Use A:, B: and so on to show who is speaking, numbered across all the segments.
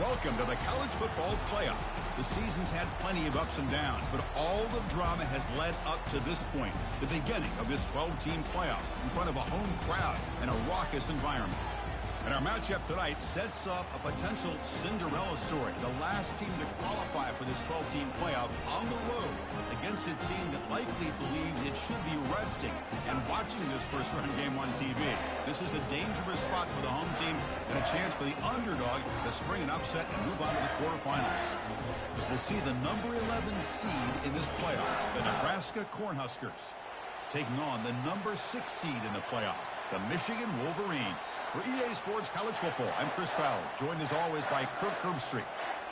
A: Welcome to the college football playoff. The season's had plenty of ups and downs, but all the drama has led up to this point, the beginning of this 12-team playoff in front of a home crowd and a raucous environment. And our matchup tonight sets up a potential Cinderella story, the last team to qualify for this 12-team playoff on the road against a team that likely believes it should be resting and watching this first-round game on TV. This is a dangerous spot for the home team and a chance for the underdog to spring an upset and move on to the quarterfinals. As we'll see the number 11 seed in this playoff, the Nebraska Cornhuskers, taking on the number 6 seed in the playoff, the Michigan Wolverines. For EA Sports College Football, I'm Chris Fowler, joined as always by Kirk Herbstreit.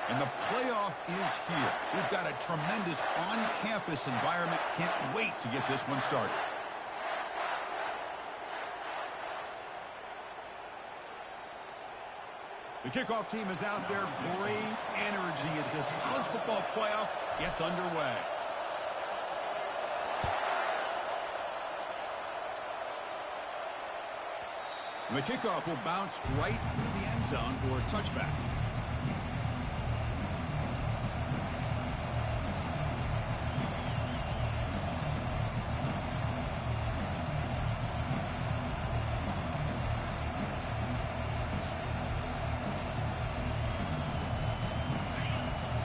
A: And the playoff is here. We've got a tremendous on-campus environment. Can't wait to get this one started. The kickoff team is out there. Great energy as this college football playoff gets underway. And the kickoff will bounce right through the end zone for a touchback.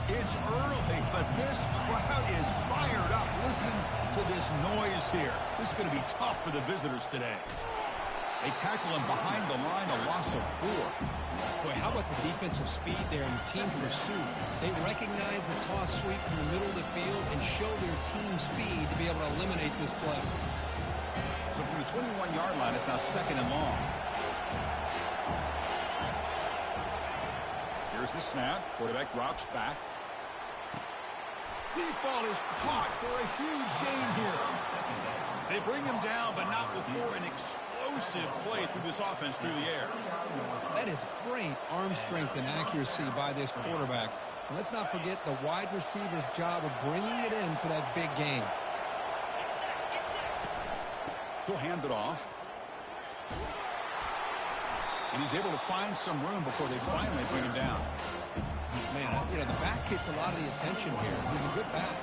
A: It's early, but this crowd is fired up. Listen to this noise here. This is going to be tough for the visitors today. They tackle him behind the line, a loss of 4.
B: Boy, how about the defensive speed there and the team pursuit? They recognize the toss sweep from the middle of the field and show their team speed to be able to eliminate this play.
A: So from the 21-yard line, it's now 2nd and long. Here's the snap. Quarterback drops back. Deep ball is caught for a huge gain here. They bring him down, but not before an explosive play through this offense through the air.
B: That is great arm strength and accuracy by this quarterback. And let's not forget the wide receiver's job of bringing it in for that big gain.
A: He'll hand it off. And he's able to find some room before they finally bring him down.
B: Man, you know, the back gets a lot of the attention here. He's a good back.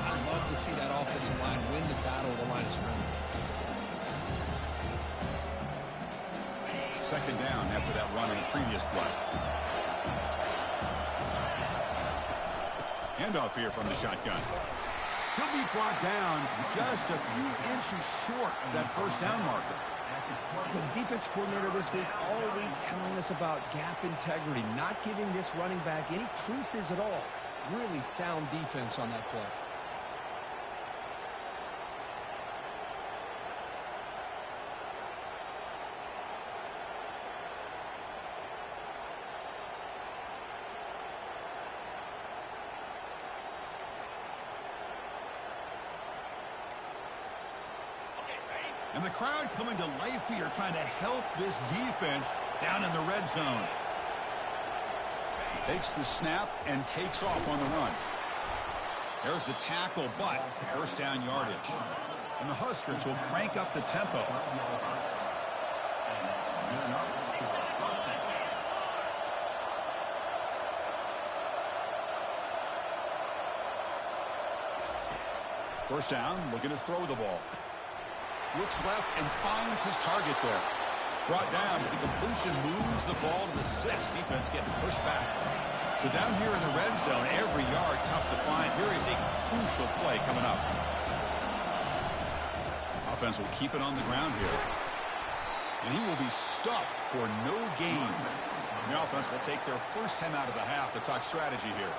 B: I love to see that offensive line win the battle of the line of scrimmage.
A: 2nd down after that run in the previous play. Handoff here from the shotgun. He'll be brought down just a few inches short of that first down marker.
B: For the defense coordinator this week, all week telling us about gap integrity, not giving this running back any creases at all. Really sound defense on that play.
A: And the crowd coming to life here, trying to help this defense down in the red zone. Takes the snap and takes off on the run. There's the tackle, but first down yardage. And the Huskers will crank up the tempo. First down, looking to throw the ball. Looks left and finds his target there. Brought down, but the completion moves the ball to the 6. Defense getting pushed back. So down here in the red zone, every yard tough to find. Here is a crucial play coming up. Offense will keep it on the ground here. And he will be stuffed for no gain. The offense will take their first 10 out of the half to talk strategy here.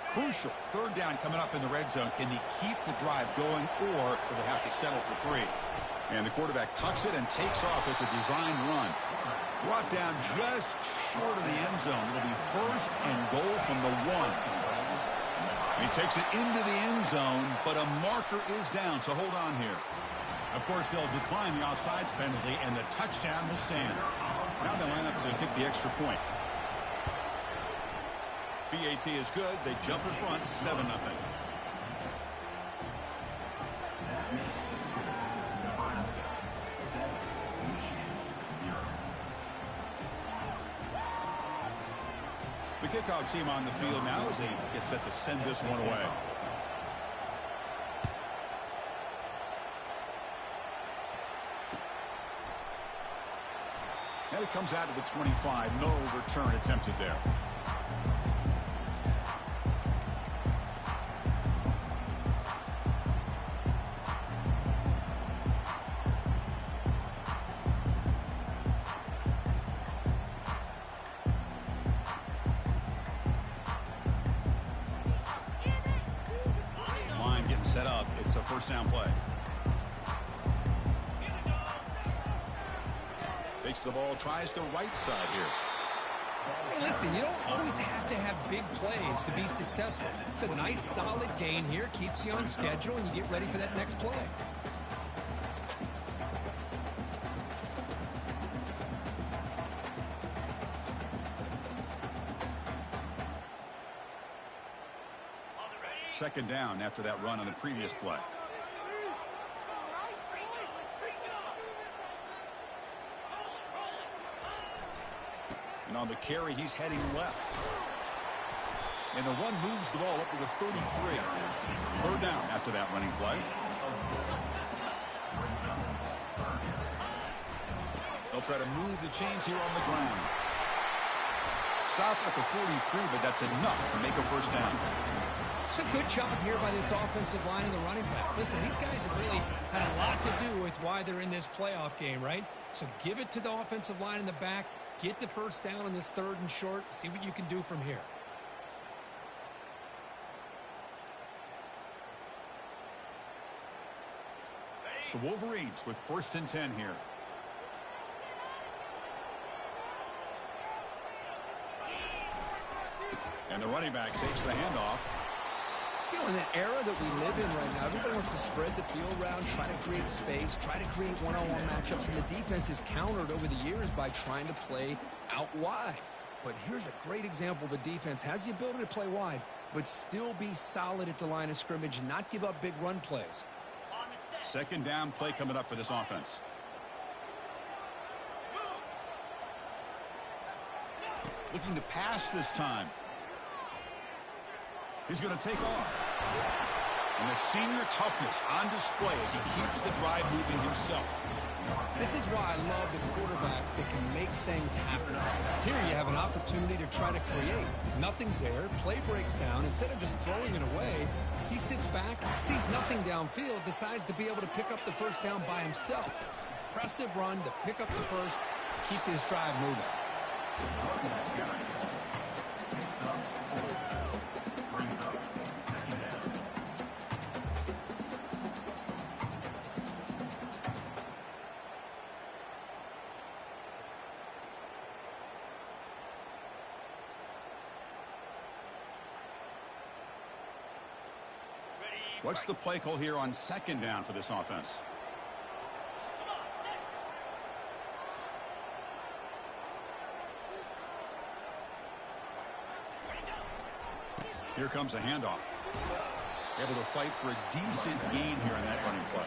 A: Crucial. 3rd down coming up in the red zone. Can they keep the drive going, or will they have to settle for 3? And the quarterback tucks it and takes off as a design run. Brought down just short of the end zone. It'll be 1st and goal from the 1. He takes it into the end zone, but a marker is down, so hold on here. Of course, they'll decline the offsides penalty, and the touchdown will stand. Now they line up to kick the extra point. BAT is good. They jump in front, 7-0. The kickoff team on the field now as they get set to send this one away. And it comes out to the 25. No return attempted there. Set up. It's a first down play. Takes the ball, tries the right side here.
B: Hey, listen, you don't always have to have big plays to be successful. It's a nice, solid gain here. Keeps you on schedule, and you get ready for that next play.
A: Second down after that run on the previous play. And on the carry, he's heading left. And the run moves the ball up to the 33. Third down after that running play. They'll try to move the chains here on the ground. Stop at the 43, but that's enough to make a first down.
B: It's a good job here by this offensive line and the running back. Listen, these guys have really had a lot to do with why they're in this playoff game, right? So give it to the offensive line in the back. Get the first down on this 3rd and short. See what you can do from here.
A: The Wolverines with 1st and 10 here. And the running back takes the handoff.
B: You know, in the era that we live in right now, everybody wants to spread the field around, try to create space, try to create one-on-one matchups, and the defense is countered over the years by trying to play out wide. But here's a great example. The defense has the ability to play wide, but still be solid at the line of scrimmage and not give up big run plays.
A: Second down play coming up for this offense. Looking to pass this time. He's going to take off. And the senior toughness on display as he keeps the drive moving himself.
B: This is why I love the quarterbacks that can make things happen. Here you have an opportunity to try to create. Nothing's there. Play breaks down. Instead of just throwing it away, he sits back, sees nothing downfield, decides to be able to pick up the first down by himself. Impressive run to pick up the first, keep this drive moving.
A: What's the play call here on second down for this offense? Here comes a handoff. Able to fight for a decent gain here in that running play.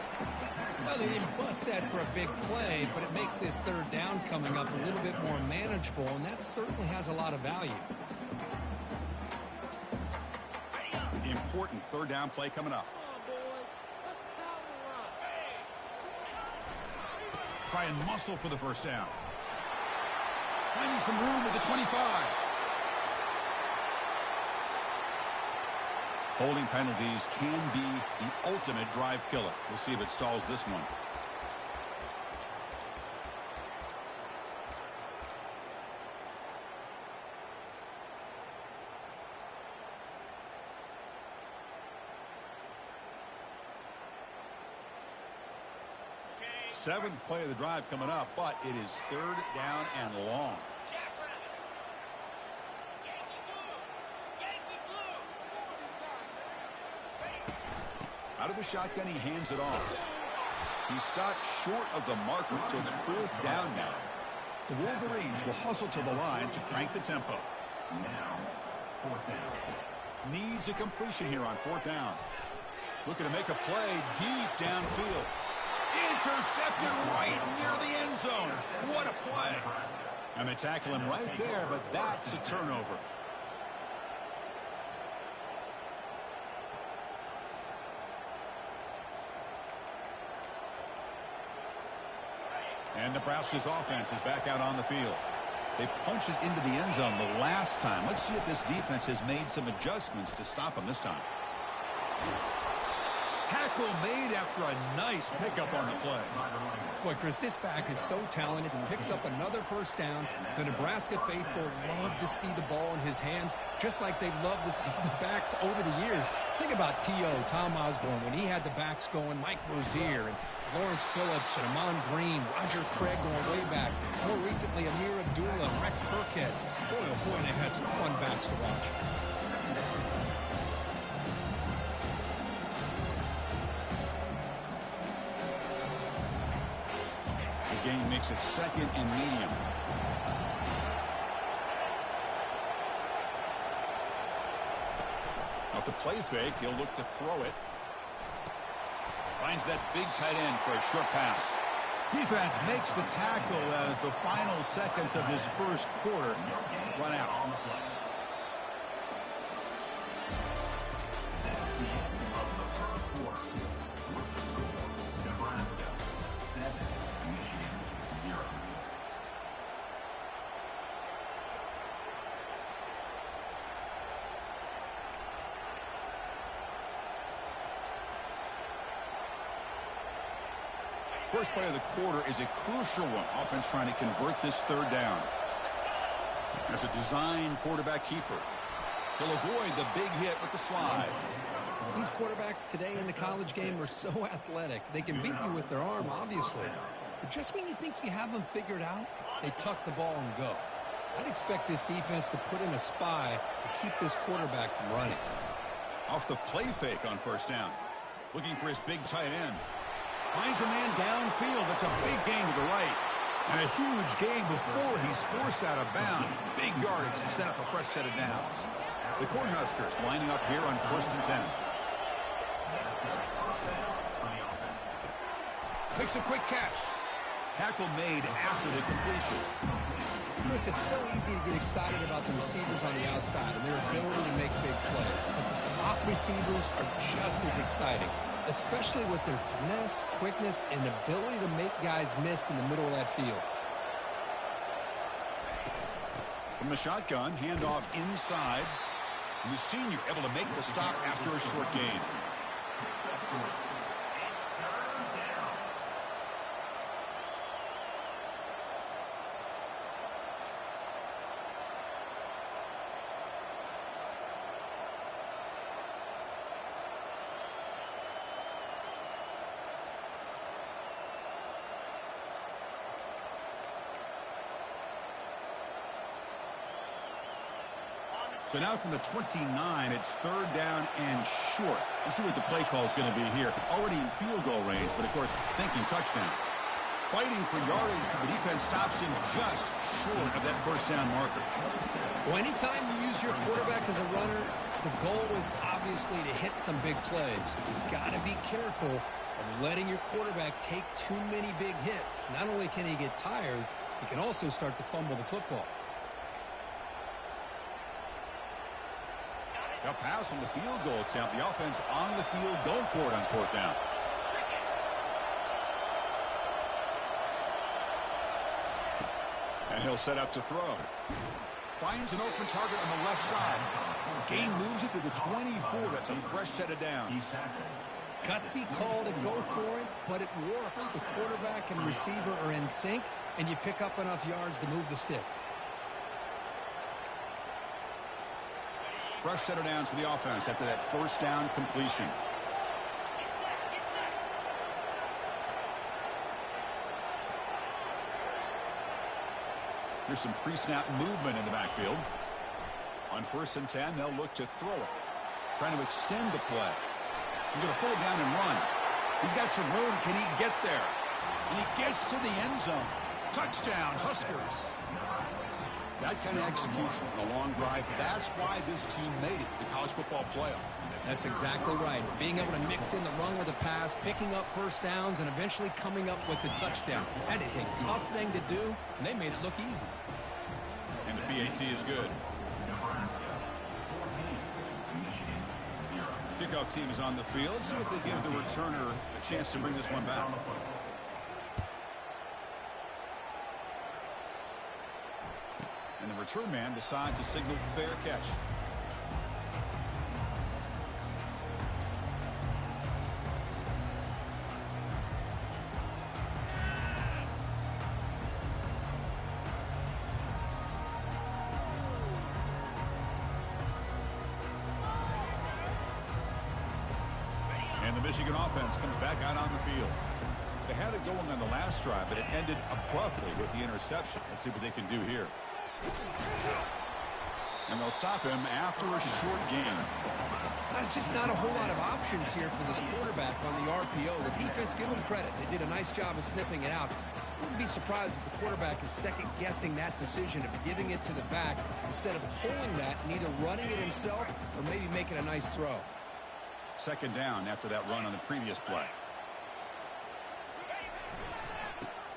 B: Well, they didn't bust that for a big play, but it makes this 3rd down coming up a little bit more manageable, and that certainly has a lot of value.
A: Important 3rd down play coming up. Try and muscle for the first down. Finding some room at the 25. Holding penalties can be the ultimate drive killer. We'll see if it stalls this one. Seventh play of the drive coming up, but it is 3rd down and long. Out of the shotgun, he hands it off. He stopped short of the marker, so it's 4th down now. The Wolverines will hustle to the line to crank the tempo.
C: Now, 4th down.
A: Needs a completion here on 4th down. Looking to make a play deep downfield. Intercepted right near the end zone. What a play. And they tackle him right there, but that's a turnover. And Nebraska's offense is back out on the field. They punched it into the end zone the last time. Let's see if this defense has made some adjustments to stop them this time. Tackle made after a nice pickup on the play.
B: Boy, Chris, this back is so talented and picks up another 1st down. The Nebraska faithful love to see the ball in his hands, just like they've loved to see the backs over the years. Think about T.O., Tom Osborne, when he had the backs going, Mike Rozier, and Lawrence Phillips, and Amon Green, Roger Craig going way back. More recently, Amir Abdullah, and Rex Burkhead. Boy, oh boy, they had some fun backs to watch.
A: The game makes it 2nd and medium. Off the play fake, he'll look to throw it. Finds that big tight end for a short pass. Defense makes the tackle as the final seconds of this 1st quarter run out.
C: That's the end of the 1st quarter. With the score, Nebraska 7, Michigan 0.
A: First play of the quarter is a crucial one. Offense trying to convert this 3rd down. As a design quarterback keeper, he'll avoid the big hit with the slide.
B: These quarterbacks today in the college game are so athletic. They can beat you with their arm, obviously. But just when you think you have them figured out, they tuck the ball and go. I'd expect this defense to put in a spy to keep this quarterback from running.
A: Off the play fake on 1st down. Looking for his big tight end. Finds a man downfield. That's a big gain to the right. And a huge gain before he's forced out of bounds. Big yardage to set up a fresh set of downs. The Cornhuskers lining up here on 1st and 10. Makes a quick catch. Tackle made after the completion.
B: Chris, it's so easy to get excited about the receivers on the outside and their ability to make big plays. But the slot receivers are just as exciting, especially with their finesse, quickness, and ability to make guys miss in the middle of that field.
A: From the shotgun, handoff inside. And the senior able to make the stop after a short gain. So now from the 29, it's 3rd down and short. Let's see what the play call is going to be here. Already in field goal range, but of course thinking touchdown. Fighting for yardage, but the defense stops him just short of that 1st down marker.
B: Well, anytime you use your quarterback as a runner, the goal is obviously to hit some big plays. You've got to be careful of letting your quarterback take too many big hits. Not only can he get tired, he can also start to fumble the football.
A: A pass on the field goal attempt. The offense on the field going for it on 4th down. And he'll set up to throw. Finds an open target on the left side. Gain moves it to the 24. That's a fresh set of downs.
B: Gutsy call to go for it, but it works. The quarterback and receiver are in sync, and you pick up enough yards to move the sticks.
A: Fresh set of downs for the offense after that 1st down completion. Here's some pre-snap movement in the backfield. On 1st and 10, they'll look to throw it. Trying to extend the play. He's going to pull it down and run. He's got some room. Can he get there? And he gets to the end zone. Touchdown, Huskers. That kind of execution on a long drive, that's why this team made it to the college football playoff.
B: That's exactly right. Being able to mix in the run with the pass, picking up first downs, and eventually coming up with the touchdown. That is a tough thing to do, and they made it look easy.
A: And the PAT is good.
C: Nebraska 14, Michigan 0.
A: Kickoff team is on the field. See if they give the returner a chance to bring this one back. And the return man decides to signal fair catch. And the Michigan offense comes back out on the field. They had it going on the last drive, but it ended abruptly with the interception. Let's see what they can do here. And they'll stop him after a short gain.
B: There's just not a whole lot of options here for this quarterback on the RPO. The defense, give them credit. They did a nice job of sniffing it out. Wouldn't be surprised if the quarterback is second-guessing that decision of giving it to the back instead of pulling that and either running it himself or maybe making a nice throw.
A: Second down after that run on the previous play.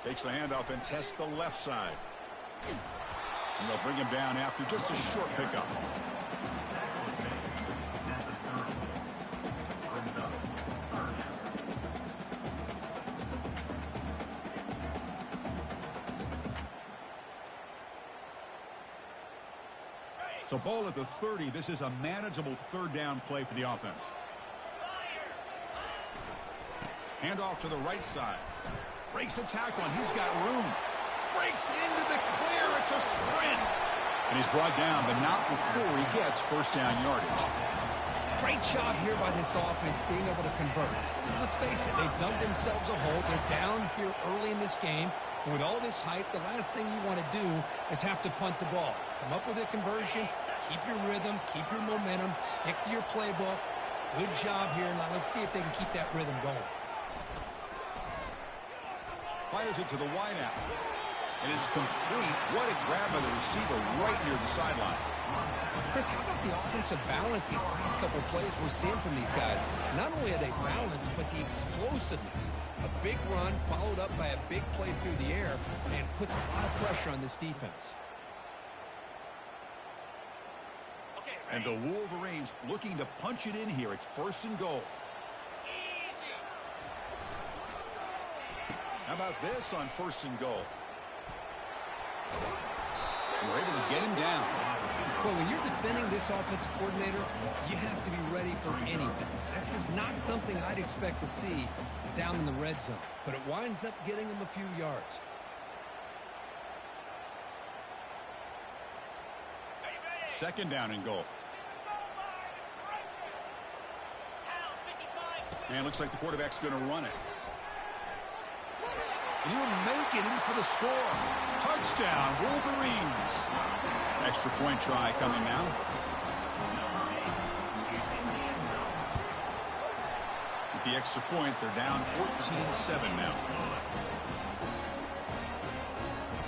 A: Takes the handoff and tests the left side. And they'll bring him down after just a short pickup. So ball at the 30. This is a manageable third down play for the offense. Handoff to the right side. Breaks a tackle, and he's got room. Breaks into the clear. It's a sprint. And he's brought down, but not before he gets first down yardage.
B: Great job here by this offense being able to convert. Let's face it, they've dug themselves a hole. They're down here early in this game. And with all this hype, the last thing you want to do is have to punt the ball. Come up with a conversion, keep your rhythm, keep your momentum, stick to your playbook. Good job here. Now let's see if they can keep that rhythm going.
A: Fires it to the wideout. And it's complete. What a grab by the receiver right near the sideline.
B: Chris, how about the offensive balance these last couple of plays we're seeing from these guys? Not only are they balanced, but the explosiveness. A big run followed up by a big play through the air and puts a lot of pressure on this defense.
A: And the Wolverines looking to punch it in here. It's first and goal. How about this on first and goal? And we're able to get him down.
B: Well, when you're defending this offensive coordinator, you have to be ready for anything. This is not something I'd expect to see down in the red zone, but it winds up getting him a few yards.
A: Second down and goal. And it looks like the quarterback's going to run it. And he'll make it in for the score. Touchdown, Wolverines. Extra point try coming now. With the extra point, they're down 14-7 now.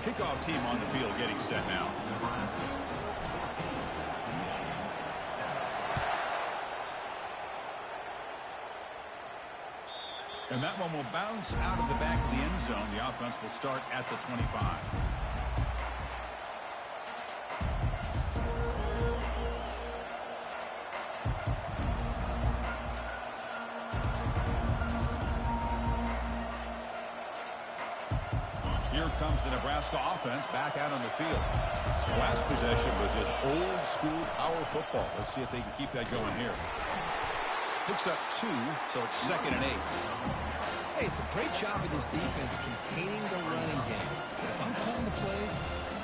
A: Kickoff team on the field getting set now. And that one will bounce out of the back of the end zone. The offense will start at the 25. Here comes the Nebraska offense back out on the field. The last possession was just old school power football. Let's see if they can keep that going here. Picks up 2, so it's 2nd and 8.
B: Hey, it's a great job of this defense containing the running game. If I'm calling the plays,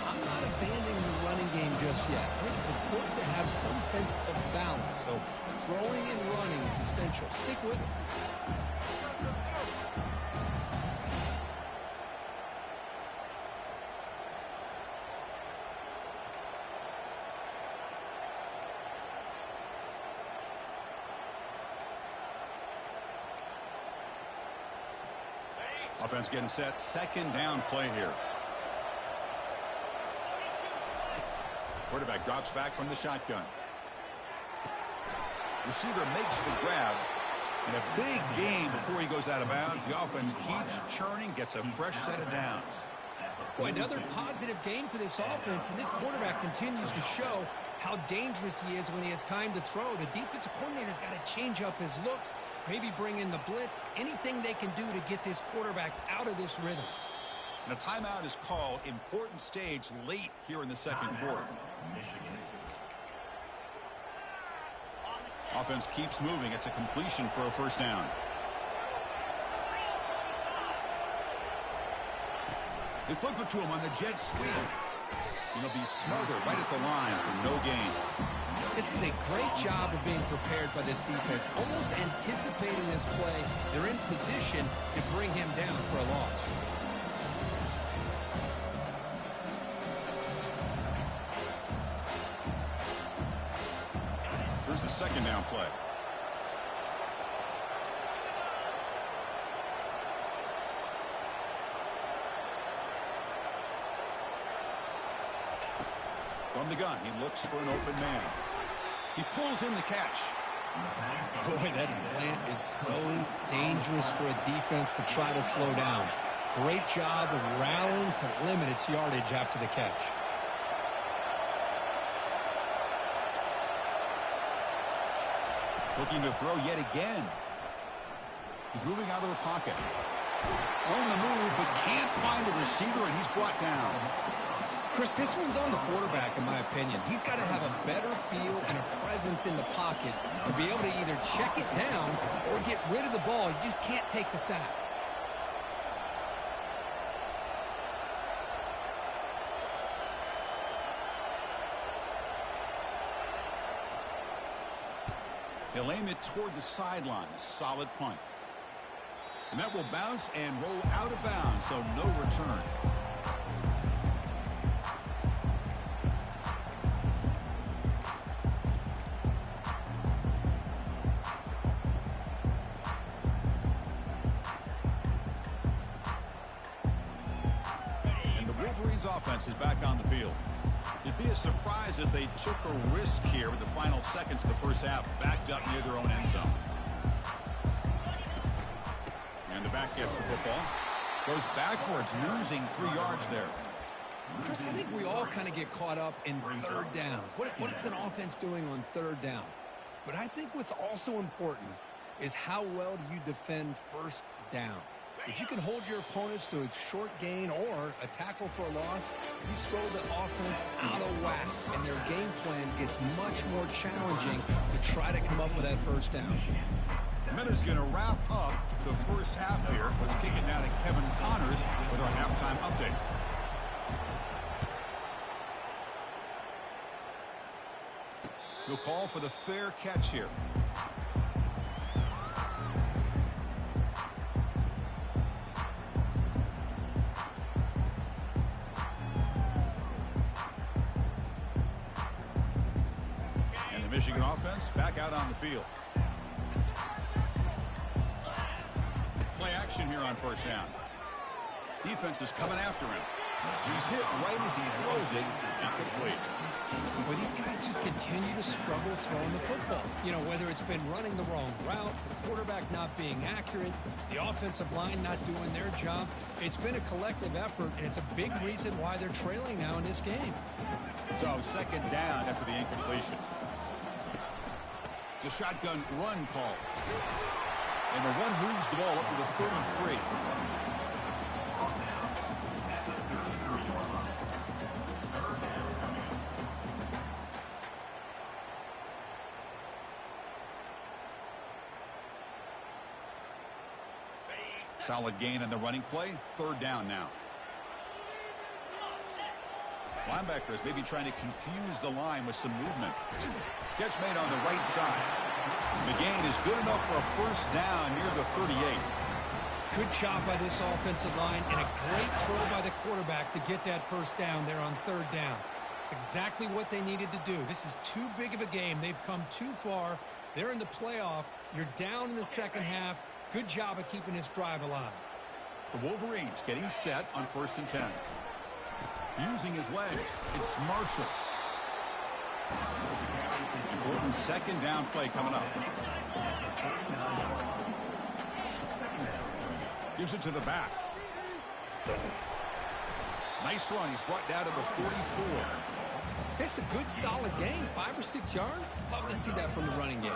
B: I'm not abandoning the running game just yet. I think it's important to have some sense of balance. So throwing and running is essential. Stick with it.
A: Offense getting set. Second down play here. Quarterback drops back from the shotgun. Receiver makes the grab. And a big gain before he goes out of bounds. The offense keeps churning, gets a fresh set of downs.
B: Boy, another positive game for this offense, and this quarterback continues to show how dangerous he is when he has time to throw. The defensive coordinator's got to change up his looks, maybe bring in the blitz, anything they can do to get this quarterback out of this rhythm.
A: And a timeout is called. Important stage late here in the second quarter. Offense keeps moving. It's a completion for a first down. They flip it to him on the jet sweep. He'll be smothered right at the line for no gain.
B: This is a great job of being prepared by this defense, almost anticipating this play. They're in position to bring him down for a loss.
A: Here's the second down play. From the gun, he looks for an open man. He pulls in the catch.
B: Boy, that slant is so dangerous for a defense to try to slow down. Great job of rallying to limit its yardage after the catch.
A: Looking to throw yet again. He's moving out of the pocket. On the move, but can't find a receiver, and he's brought down.
B: Chris, this one's on the quarterback, in my opinion. He's got to have a better feel and a presence in the pocket to be able to either check it down or get rid of the ball. You just can't take the sack.
A: He'll aim it toward the sideline. Solid punt. And that will bounce and roll out of bounds, so no return. And the Wolverines' offense is back on the field. It'd be a surprise if they took a risk here with the final seconds of the first half, backed up near their own end zone. And the back gets the football. Goes backwards, losing 3 yards there.
B: Chris, I think we all kind of get caught up in third down. What's an offense doing on third down? But I think what's also important is how well do you defend first down. If you can hold your opponents to a short gain or a tackle for a loss, you throw the offense out of whack, and their game plan gets much more challenging to try to come up with that first down.
A: Minute's going to wrap up the first half here. Let's kick it now to Kevin Connors with our halftime update. He'll call for the fair catch here. Michigan offense back out on the field. Play action here on first down. Defense is coming after him. He's hit right as he throws it. Incomplete.
B: Well, these guys just continue to struggle throwing the football. You know, whether it's been running the wrong route, the quarterback not being accurate, the offensive line not doing their job. It's been a collective effort, and it's a big reason why they're trailing now in this game.
A: So second down after the incompletion. It's a shotgun run call. And the run moves the ball up to the 33. Solid gain in the running play. Third down now. Linebackers maybe trying to confuse the line with some movement. Catch made on the right side. The gain is good enough for a first down near the 38.
B: Good job by this offensive line and a great throw by the quarterback to get that first down there on third down. It's exactly what they needed to do. This is too big of a game. They've come too far. They're in the playoff. You're down in the second half. Good job of keeping this drive alive.
A: The Wolverines getting set on 1st and 10. Using his legs, it's Marshall. Important second down play coming up. Gives it to the back. Nice run. He's brought down to the 44.
B: It's a good, solid gain. 5 or 6 yards. Love to see that from the running game.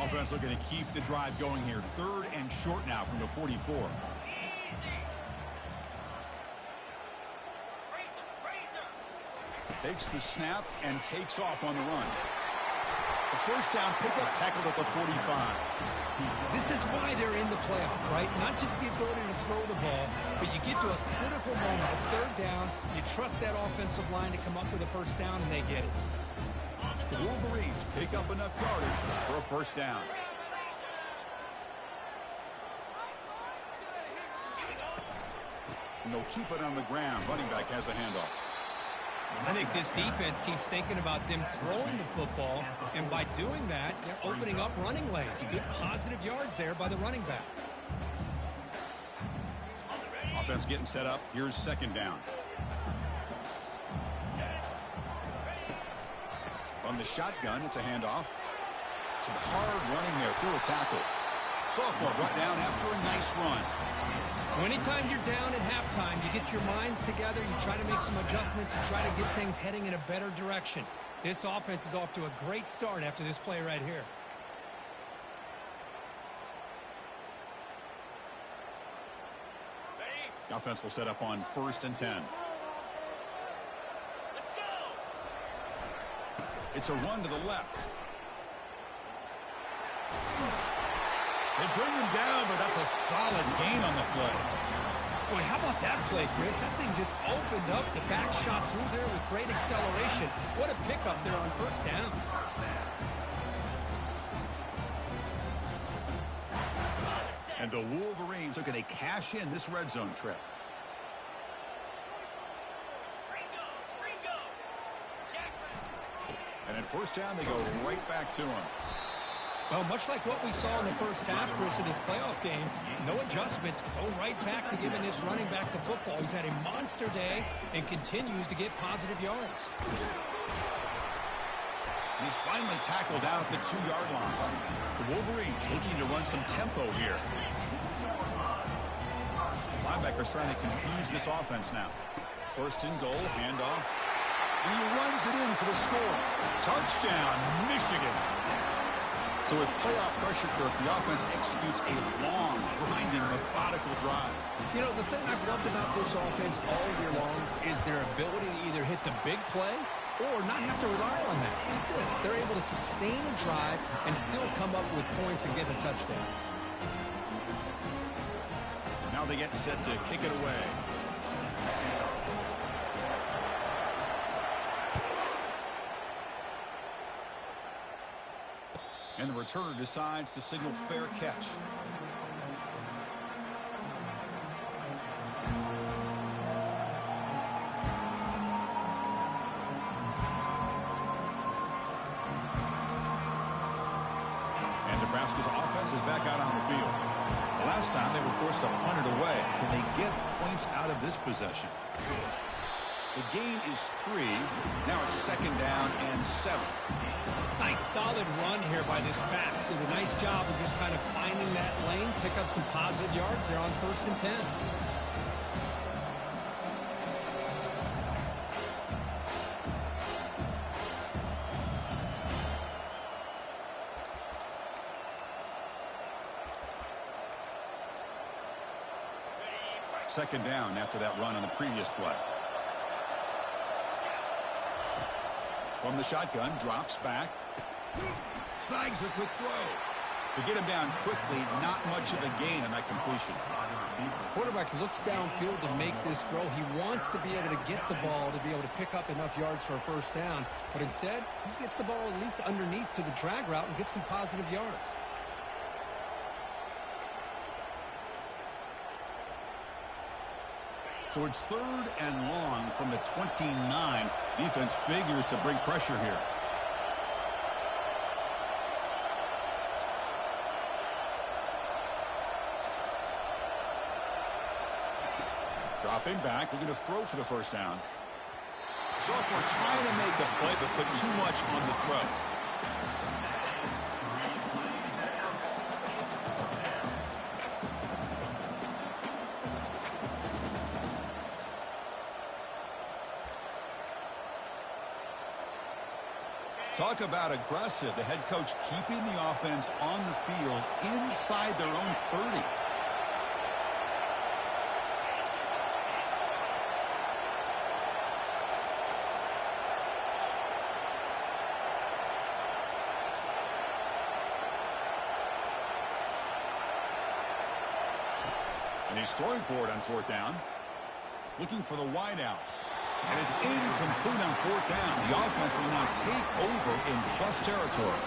A: Offense looking to keep the drive going here. 3rd and short now from the 44. Takes the snap and takes off on the run. The first down pickup, tackled at the 45.
B: This is why they're in the playoff, right? Not just the ability to throw the ball, but you get to a critical moment, a 3rd down. You trust that offensive line to come up with a first down, and they get it.
A: The Wolverines pick up enough yardage for a first down. And they'll keep it on the ground. Running back has the handoff.
B: I think this defense keeps thinking about them throwing the football, and by doing that, they're opening up running lanes. Good positive yards there by the running back.
A: Offense getting set up. Here's second down. On the shotgun, it's a handoff. Some hard running there through a tackle. Sophomore brought down after a nice run.
B: Anytime you're down at halftime, you get your minds together, you try to make some adjustments, and try to get things heading in a better direction. This offense is off to a great start after this play right here.
A: The offense will set up on 1st and 10. It's a run to the left. They bring him down, but that's a solid gain on the play.
B: Boy, how about that play, Chris? That thing just opened up. The back shot through there with great acceleration. What a pickup there on first down.
A: And the Wolverines are going to cash in this red zone trip. And at first down, they go right back to him.
B: Well, much like what we saw in the first half, Chris, in this playoff game, no adjustments, go right back to giving this running back the football. He's had a monster day and continues to get positive yards.
A: He's finally tackled out at the 2-yard line. The Wolverines looking to run some tempo here. Linebackers trying to confuse this offense now. 1st and goal, handoff. And he runs it in for the score. Touchdown, Michigan. So with playoff pressure, Kirk, the offense executes a long, grinding, methodical drive.
B: You know, the thing I've loved about this offense all year long is their ability to either hit the big play or not have to rely on that. Like this, they're able to sustain a drive and still come up with points and get a touchdown.
A: Now they get set to kick it away. And the returner decides to signal fair catch. And Nebraska's offense is back out on the field. The last time they were forced to punt it away. Can they get points out of this possession? The gain is 3. Now it's 2nd down and 7.
B: Nice solid run here by this back. Did a nice job of just kind of finding that lane, pick up some positive yards there on 1st and 10.
A: Second down after that run on the previous play. From the shotgun, drops back. Snags the quick throw. To get him down quickly, not much of a gain on that completion.
B: Quarterback looks downfield to make this throw. He wants to be able to get the ball to be able to pick up enough yards for a first down. But instead, he gets the ball at least underneath to the drag route and gets some positive yards.
A: So it's 3rd and long from the 29. Defense figures to bring pressure here. Dropping back, looking to throw for the first down. Sophomore trying to make a play, but put too much on the throw. Talk about aggressive. The head coach keeping the offense on the field inside their own 30. And he's throwing for it on 4th down. Looking for the wide out. And it's incomplete on 4th down. The offense will now take over in plus territory.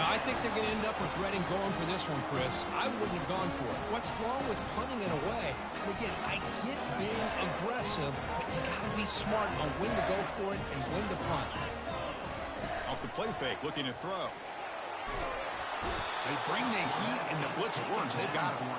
B: I think they're going to end up regretting going for this one, Chris. I wouldn't have gone for it. What's wrong with punting it away? And again, I get being aggressive, but you got to be smart on when to go for it and when to punt.
A: Off the play fake, looking to throw. They bring the heat, and the blitz works. They've got him.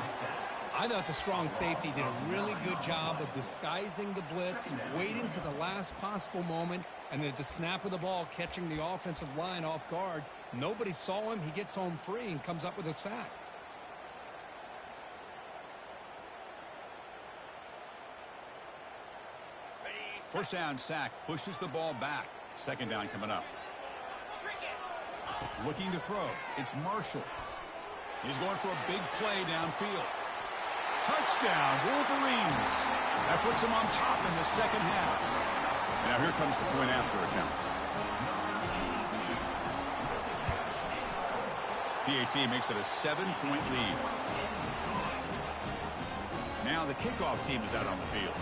B: I thought the strong safety did a really good job of disguising the blitz, waiting to the last possible moment, and then at the snap of the ball, catching the offensive line off guard. Nobody saw him. He gets home free and comes up with a sack.
A: First down sack, pushes the ball back. 2nd down coming up. Looking to throw. It's Marshall. He's going for a big play downfield. Touchdown, Wolverines. That puts them on top in the 2nd half. And now here comes the point after attempt. PAT makes it a 7-point lead. Now the kickoff team is out on the field.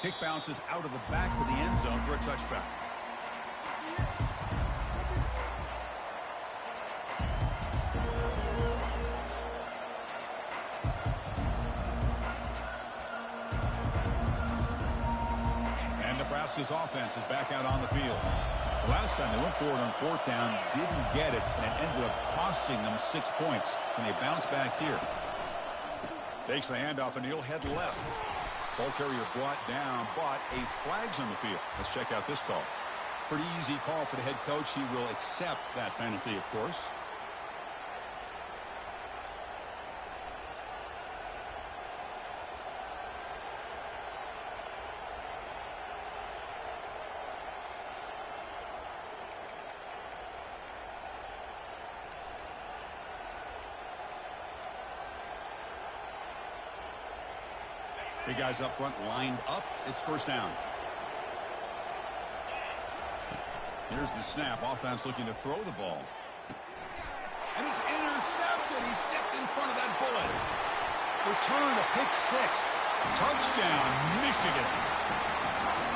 A: Kick bounces out of the back of the end zone for a touchback. Nebraska's offense is back out on the field. Last time they went forward on 4th down, didn't get it, and it ended up costing them 6 points. And they bounce back here. Takes the handoff, and he'll head left. Ball carrier brought down, but a flag's on the field. Let's check out this call. Pretty easy call for the head coach. He will accept that penalty, of course. Big guys up front lined up. It's first down. Here's the snap. Offense looking to throw the ball. And it's intercepted. He stepped in front of that bullet. Return to pick 6. Touchdown, Michigan.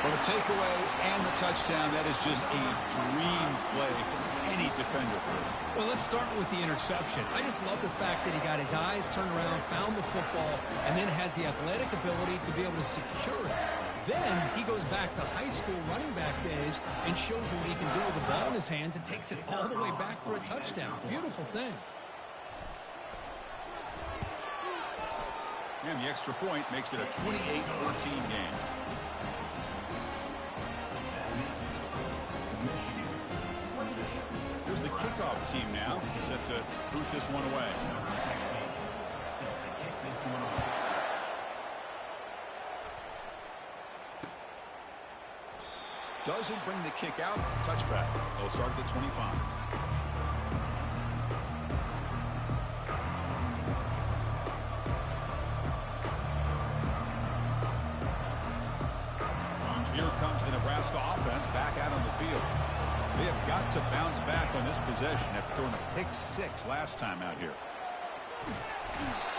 A: For the takeaway and the touchdown, that is just a dream play for any defender.
B: Well, let's start with the interception. I just love the fact that he got his eyes turned around, found the football, and then has the athletic ability to be able to secure it. Then he goes back to high school running back days and shows him what he can do with the ball in his hands and takes it all the way back for a touchdown. Beautiful thing.
A: And the extra point makes it a 28-14 game. Here's the kickoff team now, set to boot this one away. Doesn't bring the kick out. Touchback. They'll start at the 25. Here comes the Nebraska offense back out on the field. They have got to bounce back on this possession after throwing a pick 6 last time out here.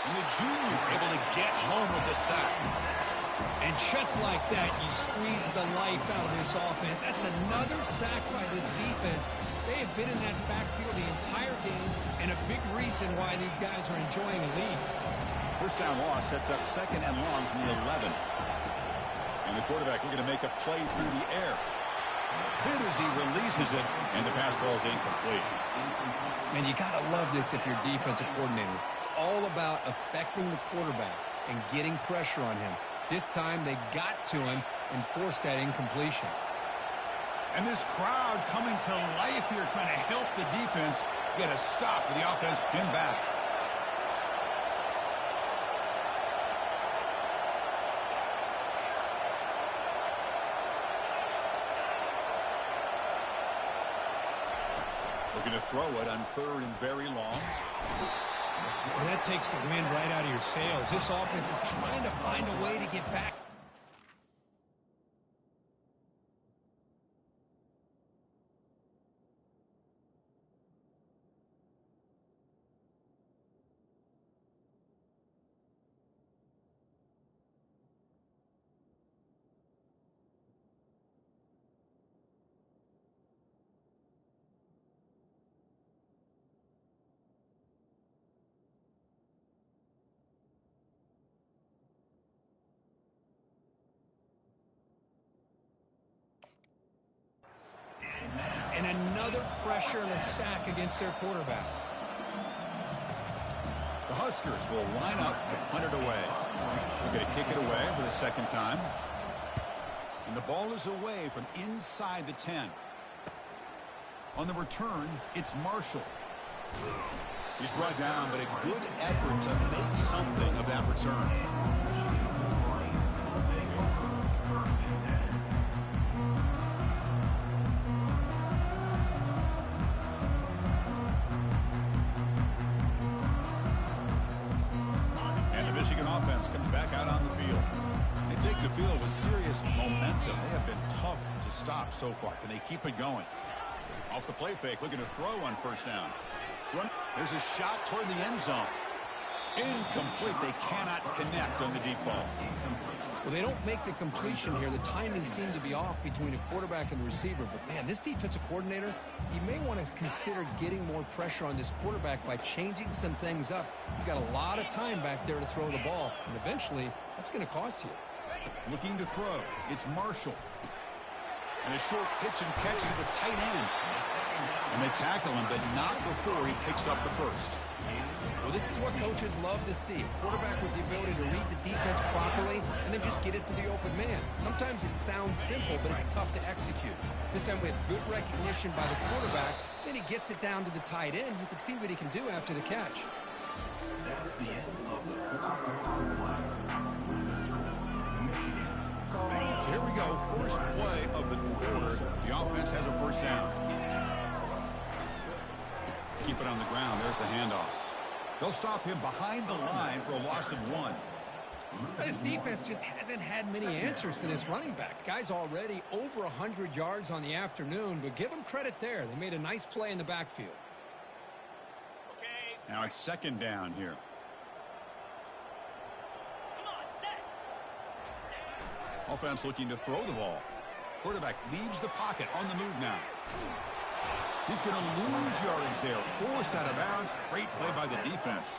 A: And the junior able to get home with the sack.
B: And just like that, you squeeze the life out of this offense. That's another sack by this defense. They have been in that backfield the entire game, and a big reason why these guys are enjoying a lead.
A: First down loss sets up second and long from the 11. And the quarterback looking to make a play through the air. Hit as he releases it, and the pass ball is incomplete.
B: And you got to love this if you're defensive coordinator. It's all about affecting the quarterback and getting pressure on him. This time they got to him and forced that incompletion.
A: And this crowd coming to life here, trying to help the defense get a stop with the offense pinned back. Looking to throw it on third and very long.
B: Well, that takes the wind right out of your sails. This offense is trying to find a way to get back. And another pressure and a sack against their quarterback.
A: The Huskers will line up to punt it away. They're going to kick it away for the second time. And the ball is away from inside the 10. On the return, it's Marshall. He's brought down, but a good effort to make something of that return. Michigan offense comes back out on the field. They take the field with serious momentum. They have been tough to stop so far. Can they keep it going? Off the play fake, looking to throw on first down. There's a shot toward the end zone. Incomplete. They cannot connect on the deep ball.
B: Well, they don't make the completion here. The timing seemed to be off between a quarterback and the receiver. But, man, this defensive coordinator, he may want to consider getting more pressure on this quarterback by changing some things up. You've got a lot of time back there to throw the ball. And eventually, that's going to cost you.
A: Looking to throw. It's Marshall. And a short pitch and catch to the tight end. And they tackle him, but not before he picks up the first.
B: Well, this is what coaches love to see. A quarterback with the ability to read the defense properly and then just get it to the open man. Sometimes it sounds simple, but it's tough to execute. This time we have good recognition by the quarterback. Then he gets it down to the tight end. You can see what he can do after the catch.
C: That's the end of the quarter play.
A: So here we go. First play of the quarter. The offense has a first down. Keep it on the ground. There's the handoff. They'll stop him behind the line for a loss of 1.
B: This defense just hasn't had many answers for this running back. The guy's already over 100 yards on the afternoon, but give him credit there. They made a nice play in the backfield.
A: Okay. Now it's second down here.
D: Come on, set.
A: Offense looking to throw the ball. Quarterback leaves the pocket on the move now. He's going to lose yardage there. Forced out of bounds. Great play by the defense.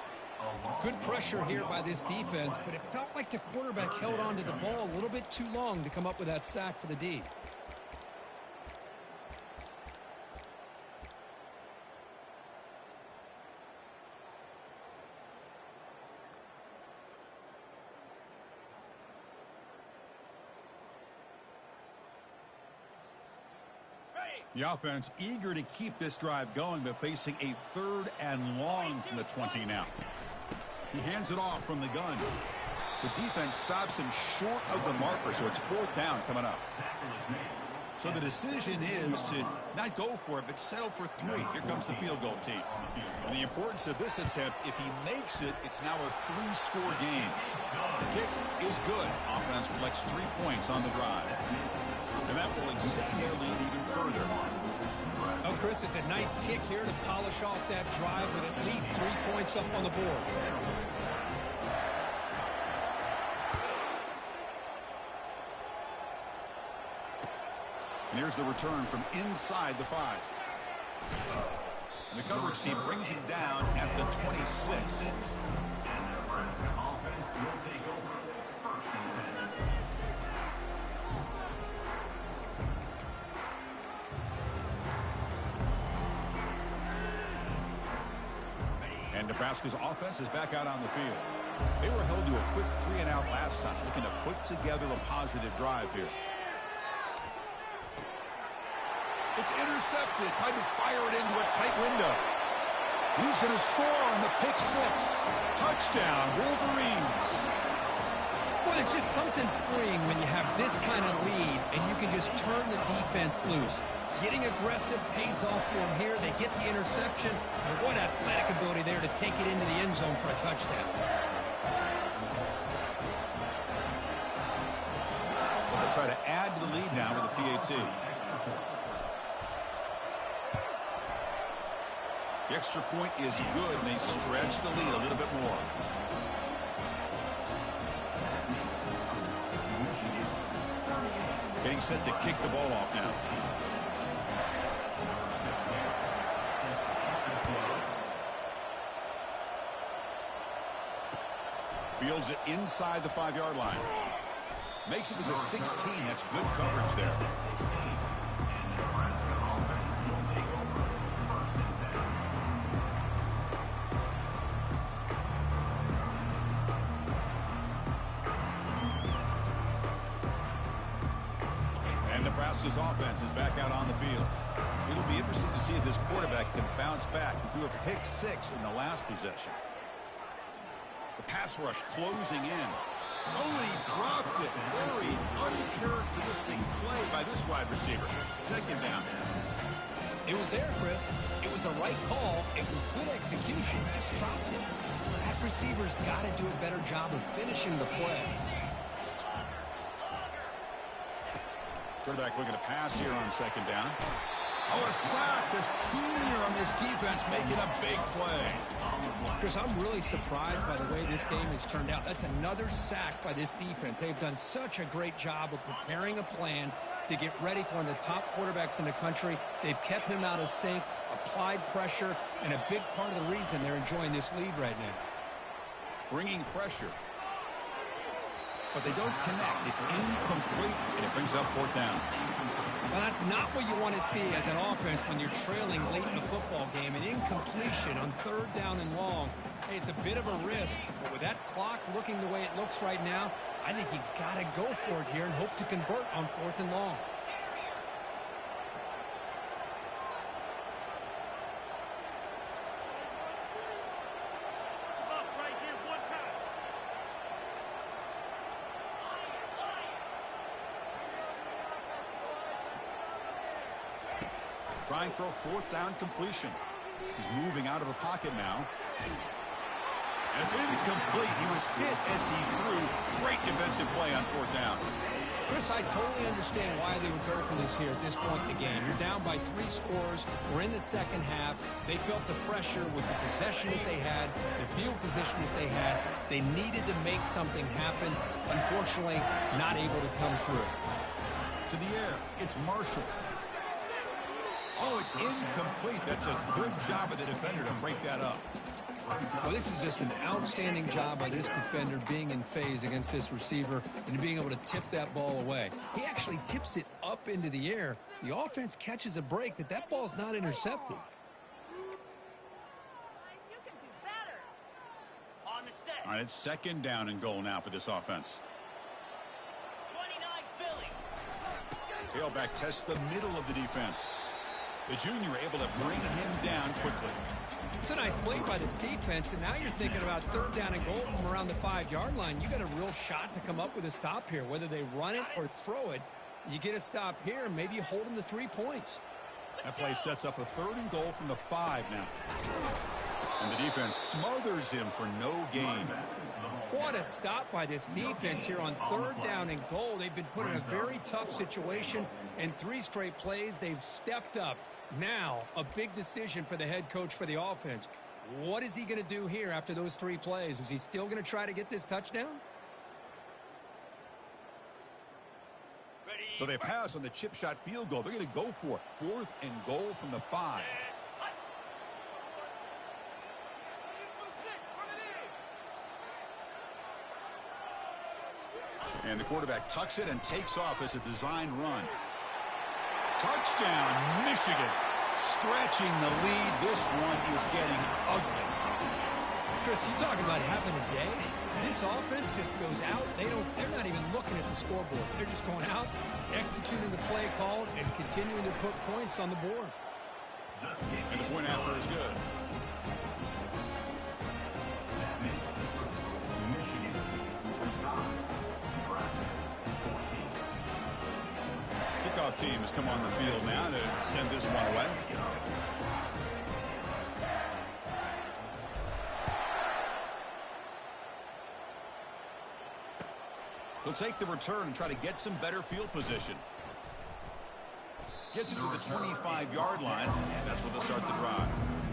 B: Good pressure here by this defense, but it felt like the quarterback held on to the ball a little bit too long to come up with that sack for the D.
A: The offense eager to keep this drive going, but facing a third and long from the 20 now. He hands it off from the gun. The defense stops him short of the marker, so it's fourth down coming up. So the decision is to not go for it, but settle for 3. Here comes the field goal team. And the importance of this attempt, if he makes it, it's now a 3-score game. The kick is good. Offense collects 3 points on the drive. And that will extend their lead even further.
B: Oh, Chris, it's a nice kick here to polish off that drive with at least 3 points up on the board.
A: And here's the return from inside the 5. And the coverage team brings him down at the 26.
C: And the Nebraska offense will take over. 1st and 10.
A: And Nebraska's offense is back out on the field. They were held to a quick 3-and-out last time, looking to put together a positive drive here. It's intercepted, tried to fire it into a tight window. He's going to score on the pick 6. Touchdown, Wolverines.
B: Well, it's just something freeing when you have this kind of lead and you can just turn the defense loose. Getting aggressive pays off for them here. They get the interception, and what athletic ability there to take it into the end zone for a touchdown.
A: They'll try to add to the lead now with a PAT. The extra point is good, and they stretch the lead a little bit more. Getting set to kick the ball off now. Fields it inside the 5-yard line. Makes it to the 16. That's good coverage there. And Nebraska's offense is back out on the field. It'll be interesting to see if this quarterback can bounce back. He threw a pick 6 in the last possession. The pass rush closing in. Only dropped it. Very uncharacteristic play by this wide receiver. 2nd down.
B: It was there, Chris. It was the right call. It was good execution. Just dropped it. That receiver's got to do a better job of finishing the play.
A: Quarterback looking to pass here on 2nd down. Oh, a sack. The senior on this defense making a big play.
B: Chris, I'm really surprised by the way this game has turned out. That's another sack by this defense. They've done such a great job of preparing a plan to get ready for one of the top quarterbacks in the country. They've kept him out of sync, applied pressure, and a big part of the reason they're enjoying this lead right now.
A: Bringing pressure. But they don't connect. It's incomplete, and it brings up 4th down.
B: Well, that's not what you want to see as an offense when you're trailing late in the football game. An incompletion on 3rd down and long. Hey, it's a bit of a risk, but with that clock looking the way it looks right now, I think you got to go for it here and hope to convert on 4th and long.
A: Trying for a 4th down completion. He's moving out of the pocket now. And it's incomplete. He was hit as he threw. Great defensive play on 4th down.
B: Chris, I totally understand why they would go for this here at this point in the game. You're down by 3 scores. We're in the 2nd half. They felt the pressure with the possession that they had, the field position that they had. They needed to make something happen. Unfortunately, not able to come through.
A: To the air. It's Marshall. Oh, it's incomplete. That's a good job of the defender to break that up.
B: Well, this is just an outstanding job by this defender being in phase against this receiver and being able to tip that ball away. He actually tips it up into the air. The offense catches a break that ball's not intercepted.
A: All right, it's 2nd down and goal now for this offense.
D: 29 Philly.
A: Tailback tests the middle of the defense. The junior able to bring him down quickly.
B: It's a nice play by this defense, and now you're thinking about 3rd down and goal from around the 5-yard line. You got a real shot to come up with a stop here. Whether they run it or throw it, you get a stop here, and maybe you hold them to 3 points.
A: That play sets up a 3rd and goal from the 5 now. And the defense smothers him for no gain.
B: What a stop by this defense here on 3rd down and goal. They've been put in a very tough situation, and 3 straight plays, they've stepped up. Now, a big decision for the head coach for the offense. What is he going to do here after those 3 plays? Is he still going to try to get this touchdown?
D: Ready
A: So they pass on the chip shot field goal. They're going to go for it. 4th and goal from the 5. And the quarterback tucks it and takes off as a design run. Touchdown, Michigan. Stretching the lead. This one is getting ugly.
B: Chris, you talking about having a day? This offense just goes out. They're not even looking at the scoreboard. They're just going out, executing the play called, and continuing to put points on the board.
A: And the point after is good. Kickoff team has come on the field now to send this one away. He'll take the return and try to get some better field position. Gets it to the 25-yard line. That's where they'll start the drive.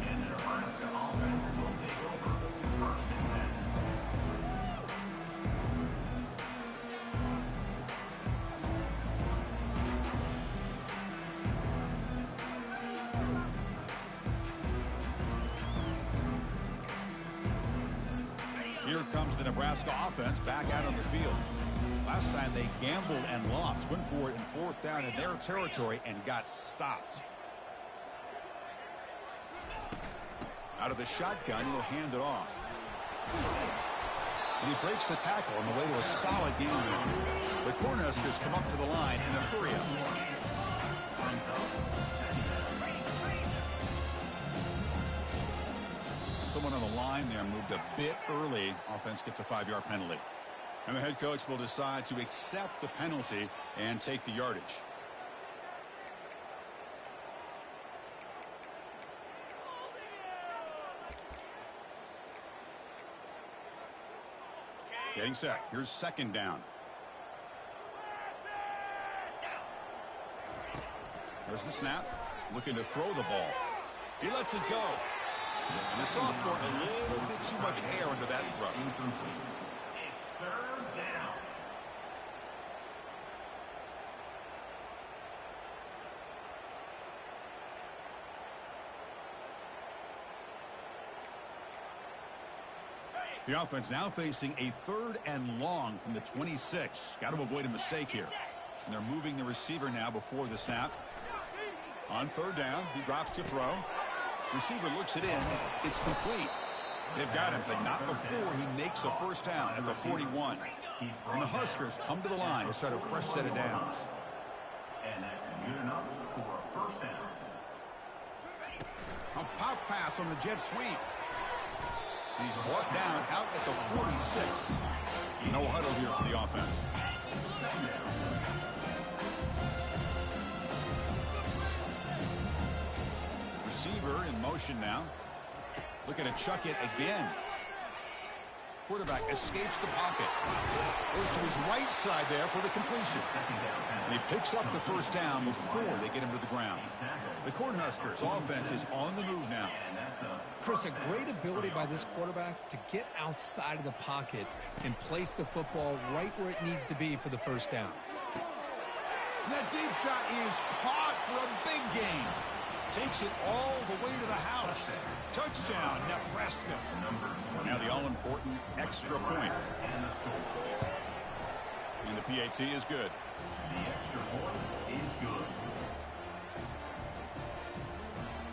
C: And the Nebraska offense will take over 1st and 10.
A: Here comes the Nebraska offense back out on the field. Last time they gambled and lost. Went for it in 4th down in their territory and got stopped. Out of the shotgun, he'll hand it off. And he breaks the tackle on the way to a solid game there. The Cornhuskers come up to the line in a hurry-up. Someone on the line there moved a bit early. Offense gets a 5-yard penalty. And the head coach will decide to accept the penalty and take the yardage. Getting set. Here's 2nd down. There's the snap. Looking to throw the ball. He lets it go. And the sophomore, a little bit too much air under that throw.
C: It's 3rd down.
A: The offense now facing a 3rd and long from the 26. Got to avoid a mistake here. And they're moving the receiver now before the snap. On 3rd down, he drops to throw. Receiver looks it in. It's complete. They've got him, but not before he makes a 1st down at the 41. And the Huskers come to the line to start a fresh set of downs.
C: And that's good enough for a 1st down.
A: A pop pass on the jet sweep. He's brought down out at the 46. No huddle here for the offense. Receiver in motion now. Looking to chuck it again. Quarterback escapes the pocket. Goes to his right side there for the completion. And he picks up the 1st down before they get him to the ground. The Cornhuskers offense is on the move now.
B: Chris, a great ability by this quarterback to get outside of the pocket and place the football right where it needs to be for the 1st down.
A: That deep shot is caught for a big gain. Takes it all the way to the house. Touchdown, Nebraska. Now the all-important extra point. And the PAT is good.
C: The extra point is good.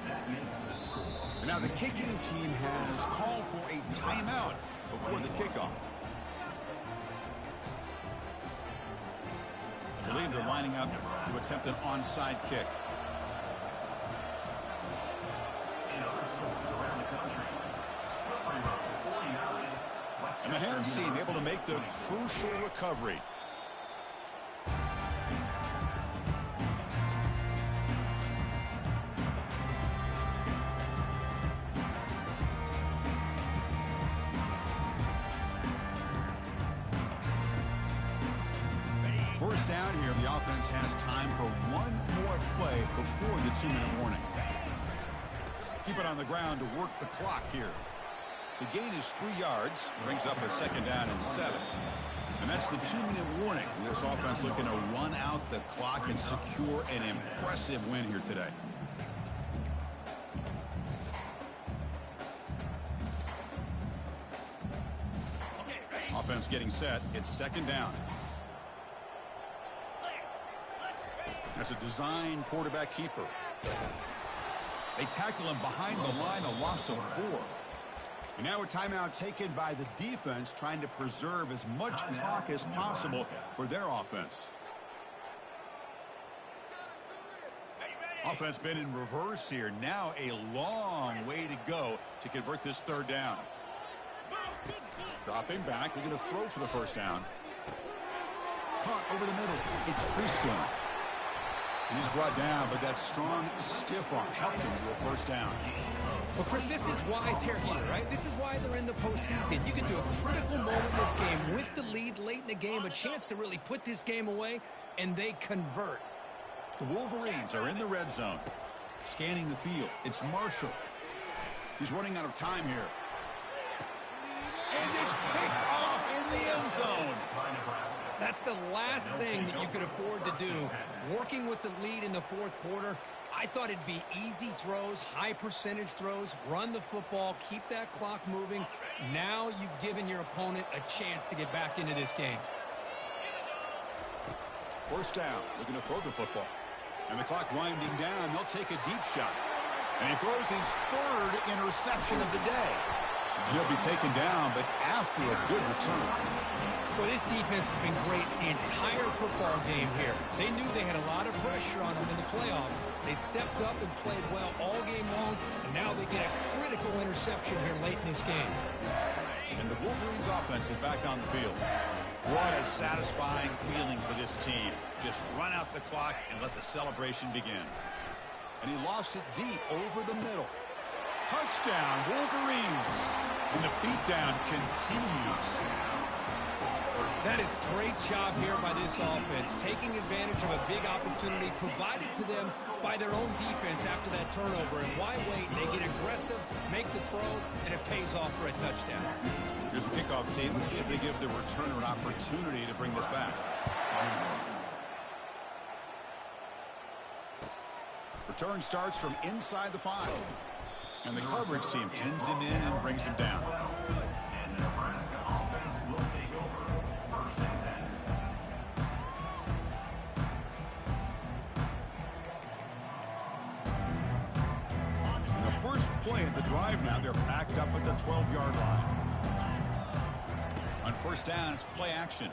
C: That makes the score.
A: And now the kicking team has called for a timeout before the kickoff. I believe they're lining up to attempt an onside kick. And the hands team able to make the crucial recovery. First down here, the offense has time for one more play before the 2-minute warning. Keep it on the ground to work the clock here. The gain is 3 yards, brings up a 2nd down and 7. And that's the 2-minute warning. This offense looking to run out the clock and secure an impressive win here today. Offense getting set. It's second down. That's a design quarterback keeper. They tackle him behind the line, a loss of 4. And now a timeout taken by the defense, trying to preserve as much clock as possible for their offense. Offense been in reverse here. Now a long way to go to convert this third down. Dropping back, looking to throw for the first down. Caught over the middle. It's Prescott. And he's brought down, but that strong, stiff arm helped him to a first down.
B: Well, Chris, this is why they're here, right? This is why they're in the postseason. You get to a critical moment in this game with the lead late in the game, a chance to really put this game away, and they convert.
A: The Wolverines are in the red zone. Scanning the field. It's Marshall. He's running out of time here. And it's picked off in the end zone.
B: That's the last thing that you could afford to do. Working with the lead in the fourth quarter, I thought it'd be easy throws, high percentage throws, run the football, keep that clock moving. Now you've given your opponent a chance to get back into this game.
A: First down, looking to throw the football. And the clock winding down, they'll take a deep shot. And he throws his third interception of the day. And he'll be taken down, but after a good return.
B: Well, this defense has been great the entire football game here. They knew they had a lot of pressure on them in the playoff. They stepped up and played well all game long, and now they get a critical interception here late in this game.
A: And the Wolverines offense is back on the field. What a satisfying feeling for this team. Just run out the clock and let the celebration begin. And he lofts it deep over the middle. Touchdown, Wolverines. And the beatdown continues.
B: That is a great job here by this offense, taking advantage of a big opportunity provided to them by their own defense after that turnover. And why wait? They get aggressive, make the throw, and it pays off for a touchdown.
A: Here's the kickoff team. Let's see if they give the returner an opportunity to bring this back. Return starts from inside the 5. And the coverage team pins him in and brings him down.
C: And the Nebraska offense will take over. First and 10.
A: And the first play of the drive now, they're backed up at the 12-yard line. On first down, it's play action.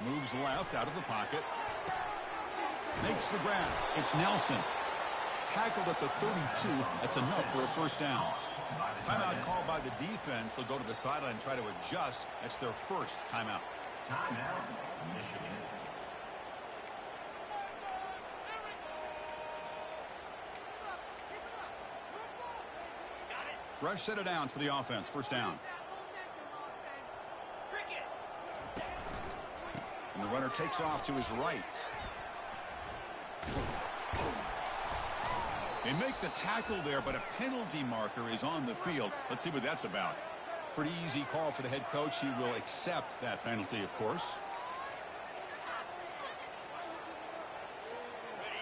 A: Moves left out of the pocket. Makes the grab. It's Nelson. Tackled at the 32. That's enough for a first down. Timeout called by the defense. They'll go to the sideline and try to adjust. That's their first timeout.
C: Timeout, Michigan.
A: Fresh set of downs for the offense. First down. And the runner takes off to his right. They make the tackle there, but a penalty marker is on the field. Let's see what that's about. Pretty easy call for the head coach. He will accept that penalty, of course.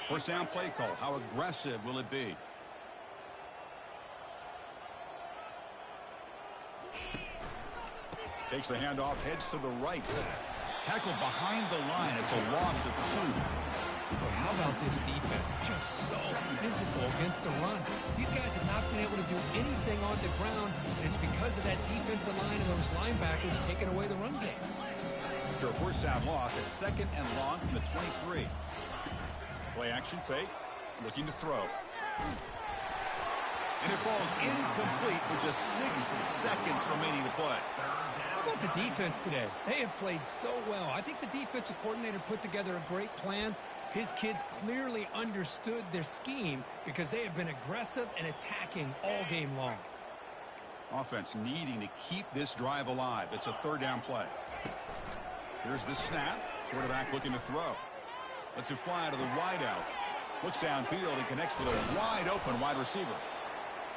A: First down play call. How aggressive will it be? Takes the handoff, heads to the right. Tackled behind the line. It's a loss of 2.
B: Boy, how about this defense? Just so physical against the run. These guys have not been able to do anything on the ground, and it's because of that defensive line and those linebackers taking away the run game.
A: After a first down loss, it's second and long from the 23. Play action fake, looking to throw. And it falls incomplete with just 6 seconds remaining to play.
B: How about the defense today? They have played so well. I think the defensive coordinator put together a great plan. His kids clearly understood their scheme because they have been aggressive and attacking all game long.
A: Offense needing to keep this drive alive. It's a third down play. Here's the snap. Quarterback looking to throw. Lets it fly out of the wideout. Looks downfield and connects with a wide open wide receiver.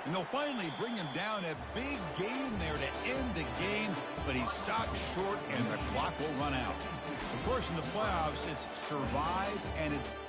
A: And they'll finally bring him down. A big gain there to end the game, but he stopped short, and the clock will run out. Of course, in the playoffs, it's survive and it's